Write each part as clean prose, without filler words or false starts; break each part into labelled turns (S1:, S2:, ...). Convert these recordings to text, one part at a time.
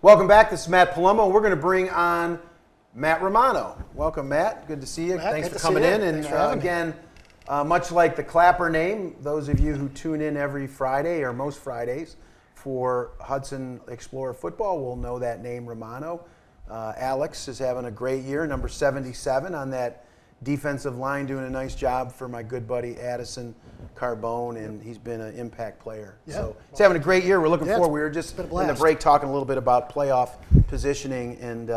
S1: Welcome back. This is Matt Palumbo. We're going to bring on Matt Romano. Welcome, Matt. Good to see you.
S2: Matt,
S1: Thanks for coming in. And again, much like the Clapper name, those of you who tune in every Friday or most Fridays for Hudson Explorer football will know that name, Romano. Alex is having a great year, number 77 on that defensive line, doing a nice job for my good buddy Addison Carbone, and he's been an impact player.
S2: Yeah.
S1: So he's having a great year. We're looking forward. We were just in the break talking a little bit about playoff positioning, and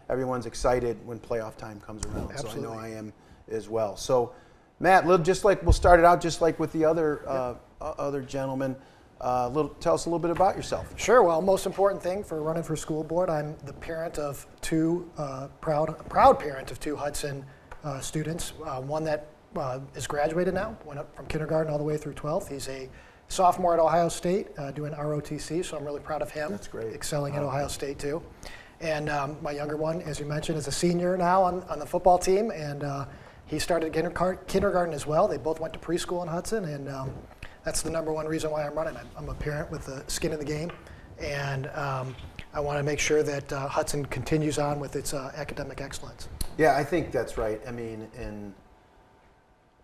S1: everyone's excited when playoff time comes around.
S2: Absolutely.
S1: So I know I am as well. So Matt, just like we'll start it out just like with the other other gentlemen. Tell us a little bit about yourself.
S2: Sure. Well, most important thing for running for school board, I'm the parent of two proud parent of two Hudson students. One that is graduated now, went up from kindergarten all the way through 12th. He's a sophomore at Ohio State doing ROTC, so I'm really proud of him.
S1: That's great.
S2: Excelling at Ohio State too. And my younger one, as you mentioned, is a senior now on the football team, and he started kindergarten as well. They both went to preschool in Hudson, and that's the number one reason why I'm running. I'm a parent with the skin in the game, and I want to make sure that Hudson continues on with its academic excellence.
S1: Yeah, I think that's right. I mean, and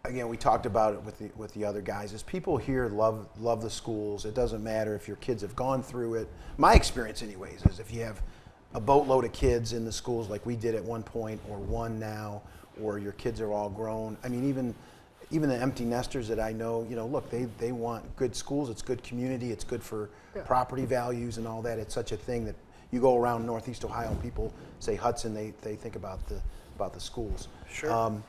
S1: again, we talked about it with the other guys. Is people here love the schools. It doesn't matter if your kids have gone through it. My experience, anyways, is if you have a boatload of kids in the schools like we did at one point, or one now, or your kids are all grown. I mean, even the empty nesters that I know, look, they want good schools. It's good community. It's good for property values and all that. It's such a thing that you go around Northeast Ohio and people say Hudson, they think about the schools.
S2: Sure.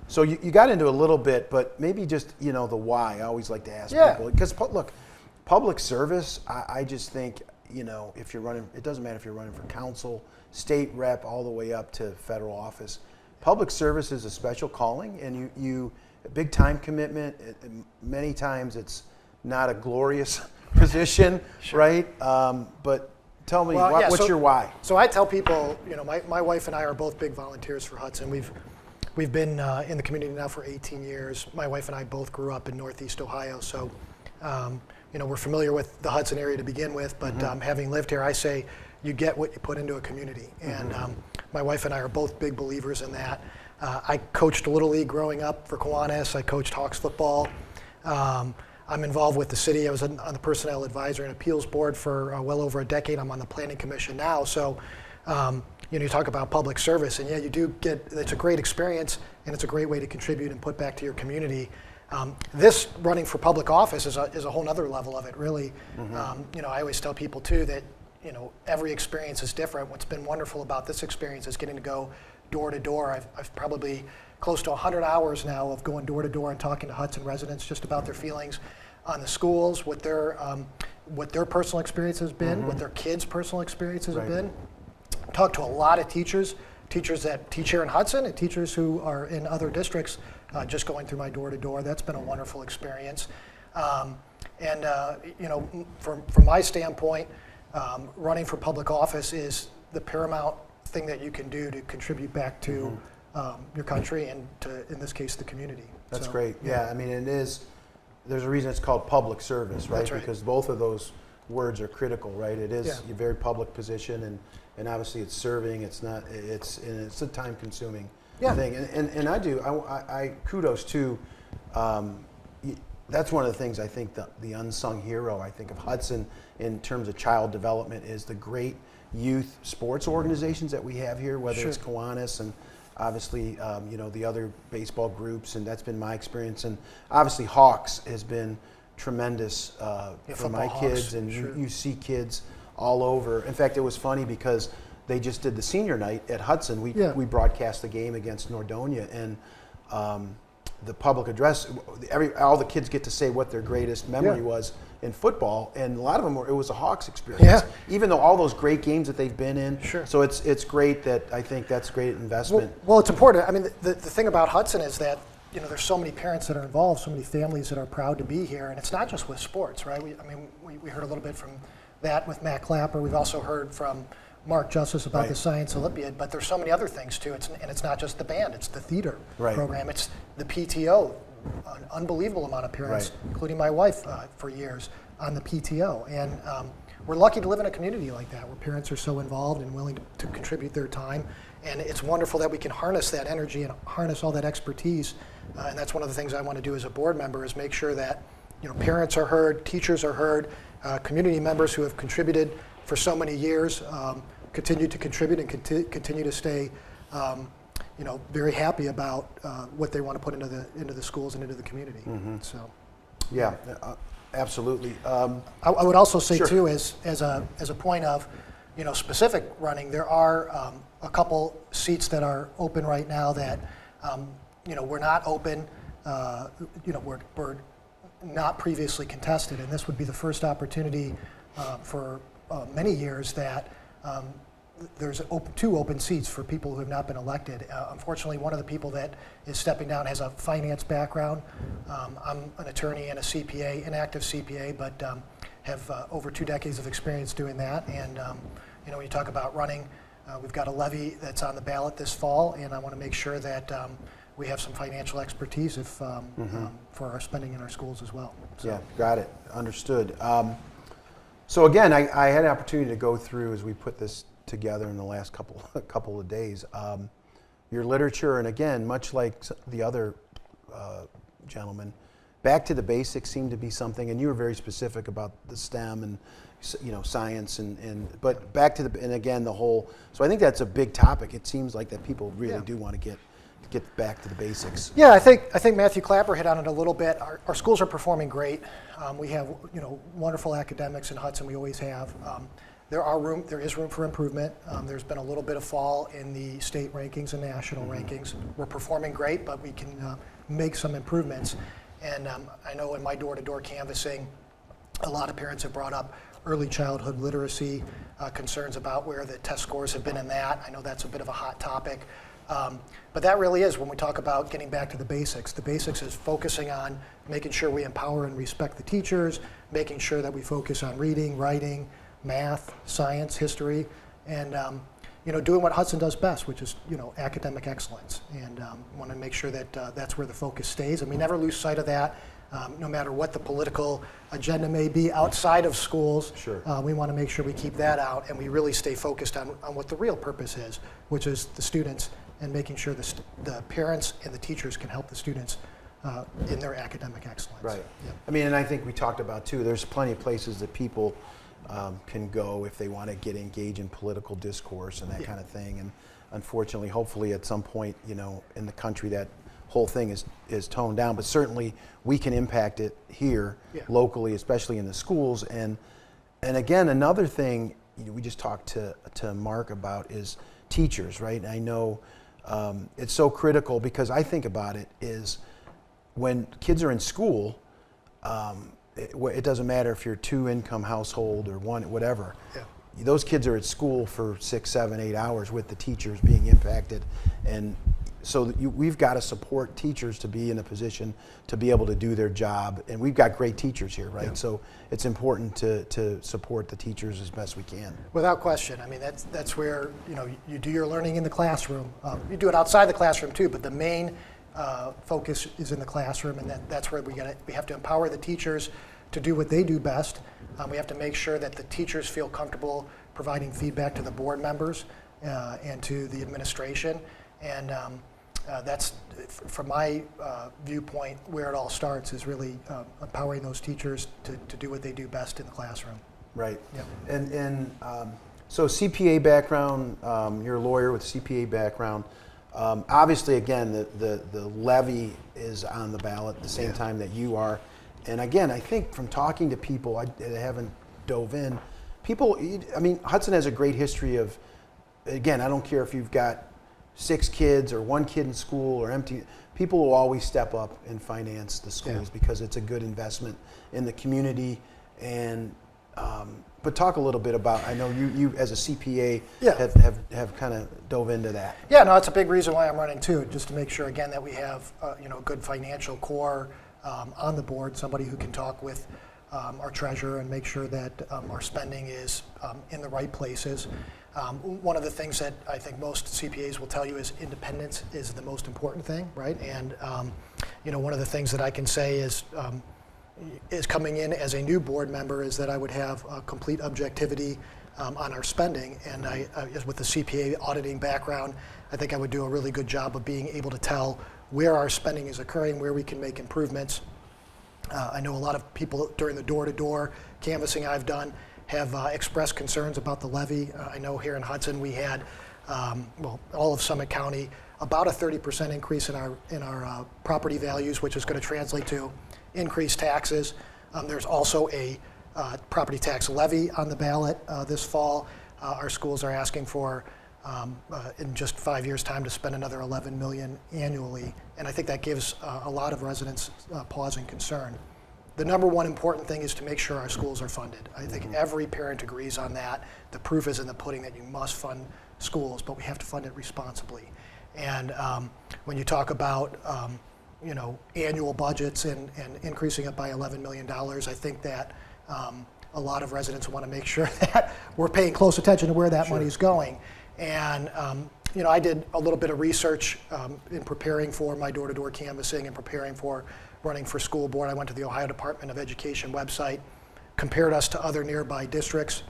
S1: So you got into a little bit, but maybe just, the why. I always like to ask people. Because, look, public service, I just think, if you're running, it doesn't matter if you're running for council, state rep, all the way up to federal office. Public service is a special calling, and you a big time commitment. Many times it's not a glorious position, right? But tell me, what's your why?
S2: So I tell people, my wife and I are both big volunteers for Hudson. We've been in the community now for 18 years. My wife and I both grew up in Northeast Ohio, so we're familiar with the Hudson area to begin with. But having lived here, I say you get what you put into a community, and my wife and I are both big believers in that. I coached Little League growing up for Kiwanis. I coached Hawks football. I'm involved with the city. I was on the Personnel Advisory and Appeals Board for well over a decade. I'm on the Planning Commission now. So, you talk about public service, and you do get, it's a great experience, and it's a great way to contribute and put back to your community. This running for public office is a whole other level of it, really. I always tell people, too, that, every experience is different. What's been wonderful about this experience is getting to go door to door. I've probably close to 100 hours now of going door to door and talking to Hudson residents just about their feelings on the schools, what their personal experience has been, what their kids' personal experiences have been. Talked to a lot of teachers that teach here in Hudson, and teachers who are in other districts, just going through my door to door. That's been a wonderful experience. From my standpoint, running for public office is the paramount thing that you can do to contribute back to your country and to, in this case, the community.
S1: That's great. Yeah, I mean, it is. There's a reason it's called public service, right?
S2: That's right.
S1: Because both of those words are critical, right? It is a very public position, and obviously it's serving. It's not. It's a time-consuming thing. And I kudos to. That's one of the things I think the unsung hero I think of Hudson in terms of child development is the great youth sports organizations that we have here, whether it's Kiwanis and obviously the other baseball groups, and that's been my experience. And obviously Hawks has been tremendous for my kids, and you see kids all over. In fact, it was funny because they just did the senior night at Hudson. We broadcast the game against Nordonia, and the public address, all the kids get to say what their greatest memory was in football, and a lot of them it was a Hawks experience. Even though all those great games that they've been in. So it's great that I think that's great investment.
S2: Well, it's important. I mean, the thing about Hudson is that there's so many parents that are involved, so many families that are proud to be here, and it's not just with sports, right? We heard a little bit from that with Matt Clapper. We've also heard from Mark Justice about the Science Olympiad, but there's so many other things too. It's not just the band, it's the theater program, it's the PTO, an unbelievable amount of parents, including my wife for years, on the PTO. And we're lucky to live in a community like that where parents are so involved and willing to contribute their time. And it's wonderful that we can harness that energy and harness all that expertise. And that's one of the things I want to do as a board member is make sure that parents are heard, teachers are heard, community members who have contributed for so many years continue to contribute and continue to stay very happy about what they want to put into the schools and into the community. So,
S1: yeah, absolutely.
S2: I would also say
S1: Sure.
S2: too, as a point of specific running, there are a couple seats that are open right now that we're not open. We're not previously contested, and this would be the first opportunity for many years that there's two open seats for people who have not been elected. Unfortunately, one of the people that is stepping down has a finance background. I'm an attorney and a CPA, an active CPA, but have over 2 decades of experience doing that. And when you talk about running, we've got a levy that's on the ballot this fall, and I want to make sure that we have some financial expertise for our spending in our schools as well. So.
S1: Yeah, got it. Understood. So again, I had an opportunity to go through as we put this together in the last couple of days. Your literature, and again, much like the other gentlemen, back to the basics seemed to be something, and you were very specific about the STEM and science, but back to and again the whole. So I think that's a big topic. It seems like that people really do want to get back to the basics.
S2: Yeah, I think Matthew Clapper hit on it a little bit. Our schools are performing great. We have wonderful academics in Hudson. We always have. There is room for improvement. There's been a little bit of fall in the state rankings and national rankings. We're performing great, but we can make some improvements. And I know in my door-to-door canvassing, a lot of parents have brought up early childhood literacy, concerns about where the test scores have been in that. I know that's a bit of a hot topic. But that really is when we talk about getting back to the basics. The basics is focusing on making sure we empower and respect the teachers, making sure that we focus on reading, writing, math, science, history, and doing what Hudson does best, which is academic excellence. And want to make sure that that's where the focus stays, and we never lose sight of that. No matter what the political agenda may be outside of schools,
S1: sure.
S2: We want to make sure we keep that out, and we really stay focused on what the real purpose is, which is the students, and making sure the parents and the teachers can help the students in their academic excellence.
S1: Right.
S2: Yep.
S1: I mean, and I think we talked about too, there's plenty of places that people can go if they want to get engaged in political discourse and that kind of thing. And unfortunately, hopefully at some point, in the country that whole thing is toned down, but certainly we can impact it here locally, especially in the schools. And again, another thing we just talked to Mark about is teachers, right? And I know it's so critical because I think about it is when kids are in school, it doesn't matter if you're a 2-income household or one, whatever. Yeah. Those kids are at school for 6, 7, 8 hours with the teachers being impacted, and so we've got to support teachers to be in a position to be able to do their job, and we've got great teachers here, right? Yeah. So it's important to support the teachers as best we can.
S2: Without question. I mean, that's where you do your learning in the classroom. You do it outside the classroom too, but the main focus is in the classroom, and that's where we have to empower the teachers to do what they do best. We have to make sure that the teachers feel comfortable providing feedback to the board members and to the administration, and that's, from my viewpoint, where it all starts is really empowering those teachers to do what they do best in the classroom.
S1: Right.
S2: Yep.
S1: And so CPA background, you're a lawyer with a CPA background. Obviously, again, the levy is on the ballot at the same time that you are. And again, I think from talking to people, I haven't dove in, Hudson has a great history of, again, I don't care if you've got 6 kids or 1 kid in school or empty, people will always step up and finance the schools because it's a good investment in the community. And but talk a little bit about, I know you as a CPA have kind of dove into that.
S2: Yeah, no, it's a big reason why I'm running too, just to make sure again that we have a good financial core on the board, somebody who can talk with our treasurer and make sure that our spending is in the right places. One of the things that I think most CPAs will tell you is independence is the most important thing, right? And one of the things that I can say is is coming in as a new board member is that I would have complete objectivity on our spending. And with the CPA auditing background, I think I would do a really good job of being able to tell where our spending is occurring, where we can make improvements. I know a lot of people during the door-to-door canvassing I've done have expressed concerns about the levy. I know here in Hudson we had, all of Summit County, about a 30% increase in our property values, which is going to translate to increased taxes. There's also a property tax levy on the ballot this fall. Our schools are asking for, in just 5 years' time, to spend another $11 million annually, and I think that gives a lot of residents pause and concern. The number one important thing is to make sure our schools are funded. I think every parent agrees on that. The proof is in the pudding that you must fund schools, but we have to fund it responsibly. And when you talk about annual budgets and increasing it by $11 million, I think that a lot of residents want to make sure that we're paying close attention to where that money is going. And I did a little bit of research in preparing for my door-to-door canvassing and preparing for running for school board. I went to the Ohio Department of Education website, compared us to other nearby districts.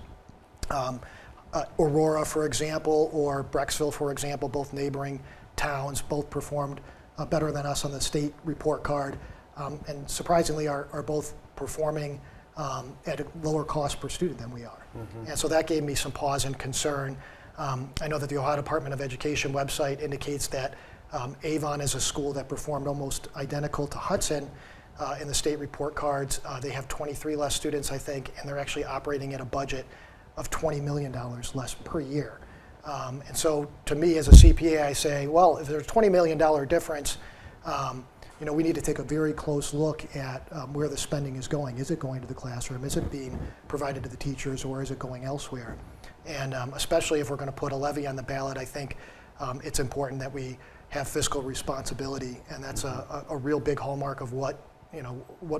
S2: Aurora, for example, or Brecksville, for example, both neighboring towns, both performed better than us on the state report card, and surprisingly are both performing at a lower cost per student than we are. And so that gave me some pause and concern. I know that the Ohio Department of Education website indicates that Avon is a school that performed almost identical to Hudson in the state report cards. They have 23 less students, I think, and they're actually operating at a budget of $20 million less per year. And so to me as a CPA, I say, well, if there's a $20 million difference, we need to take a very close look at where the spending is going. Is it going to the classroom? Is it being provided to the teachers, or is it going elsewhere? And especially if we're going to put a levy on the ballot, I think it's important that we have fiscal responsibility, and that's a real big hallmark of what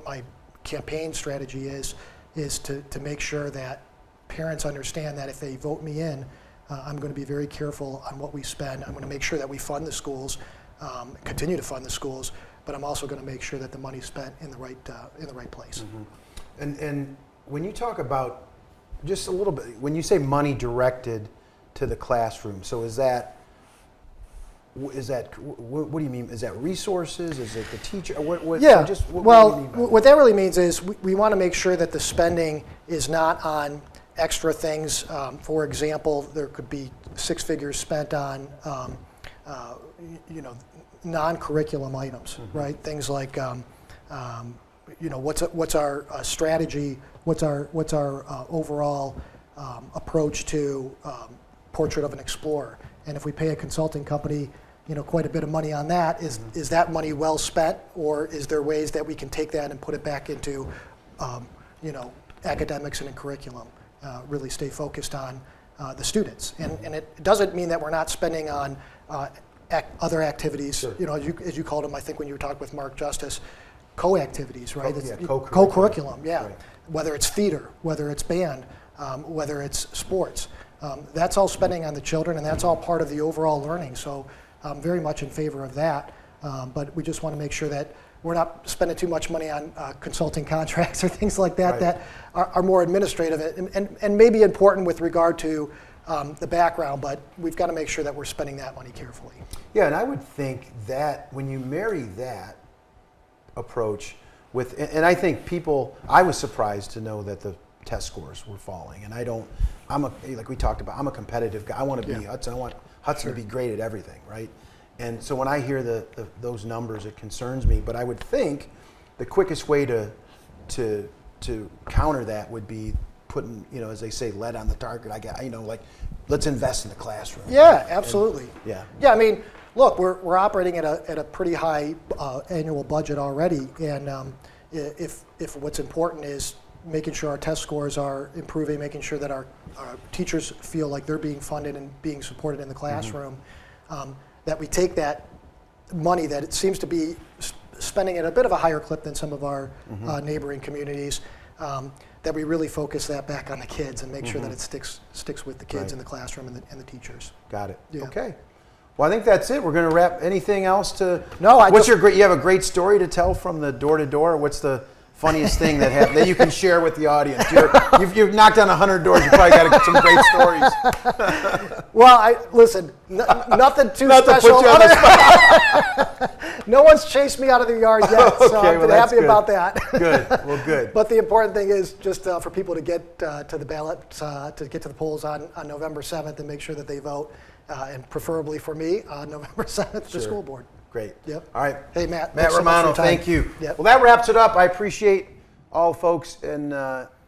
S2: my campaign strategy is to make sure that parents understand that if they vote me in, I'm going to be very careful on what we spend. I'm going to make sure that we fund the schools, continue to fund the schools, but I'm also going to make sure that the money's spent in the right place.
S1: And when you talk about just a little bit, when you say money directed to the classroom, so is that what do you mean? Is that resources? Is it the teacher? What
S2: yeah.
S1: So just,
S2: what
S1: do you mean by
S2: what that really means is we want to make sure that the spending is not on extra things. For example, there could be 6 figures spent on non-curriculum items, right? Things like what's our strategy? What's our overall approach to Portrait of an Explorer? And if we pay a consulting company, quite a bit of money on that, is that money well spent, or is there ways that we can take that and put it back into, academics and in curriculum? Really stay focused on the students, and it doesn't mean that we're not spending on other activities. Sure. As you called them, I think when you were talking with Mark Justice, co-activities, right? Co-curriculum, yeah. Right. Whether it's theater, whether it's band, whether it's sports. That's all spending on the children, and that's all part of the overall learning. So I'm very much in favor of that. But we just want to make sure that we're not spending too much money on consulting contracts or things like that, right, that are more administrative and maybe important with regard to the background, but we've got to make sure that we're spending that money carefully.
S1: Yeah, and I would think that when you marry that approach with, and I think I was surprised to know that the test scores were falling, and like we talked about, I'm a competitive guy. I want to be Hudson. I want Hudson to be great at everything, right? And so when I hear those numbers, it concerns me. But I would think the quickest way to counter that would be putting, as they say, lead on the target. Let's invest in the classroom.
S2: Yeah, right? Absolutely.
S1: Yeah.
S2: I mean, look, we're operating at a pretty high annual budget already, and if what's important is making sure our test scores are improving, making sure that our teachers feel like they're being funded and being supported in the classroom, that we take that money that it seems to be spending at a bit of a higher clip than some of our neighboring communities, that we really focus that back on the kids and make sure that it sticks with the kids in the classroom and the teachers.
S1: Got it.
S2: Yeah.
S1: Okay. Well, I think that's it. We're going to wrap. Anything else to?
S2: No.
S1: You have a great story to tell from the door to door. What's the funniest thing that happened that you can share with the audience? You've knocked on 100 doors. You probably got some great stories.
S2: Well, listen, nothing too
S1: Not
S2: special.
S1: to put you on the spot.
S2: No one's chased me out of the yard yet, so
S1: Okay,
S2: I've been
S1: that's
S2: happy
S1: good.
S2: about that.
S1: Good. Well, good.
S2: But the important thing is just for people to get to the ballot, to get to the polls on November 7th and make sure that they vote, and preferably for me on November 7th for school board.
S1: Great.
S2: Yep.
S1: All right.
S2: Hey, Matt.
S1: Matt
S2: thanks so much for
S1: Romano,
S2: your time.
S1: thank you.
S2: Yep.
S1: Well, that wraps it up. I appreciate all folks in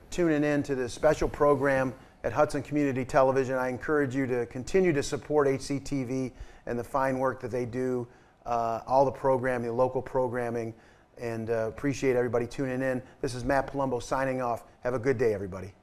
S1: tuning in to this special program at Hudson Community Television. I encourage you to continue to support HCTV and the fine work that they do, all the programming, the local programming, and appreciate everybody tuning in. This is Matt Palumbo signing off. Have a good day, everybody.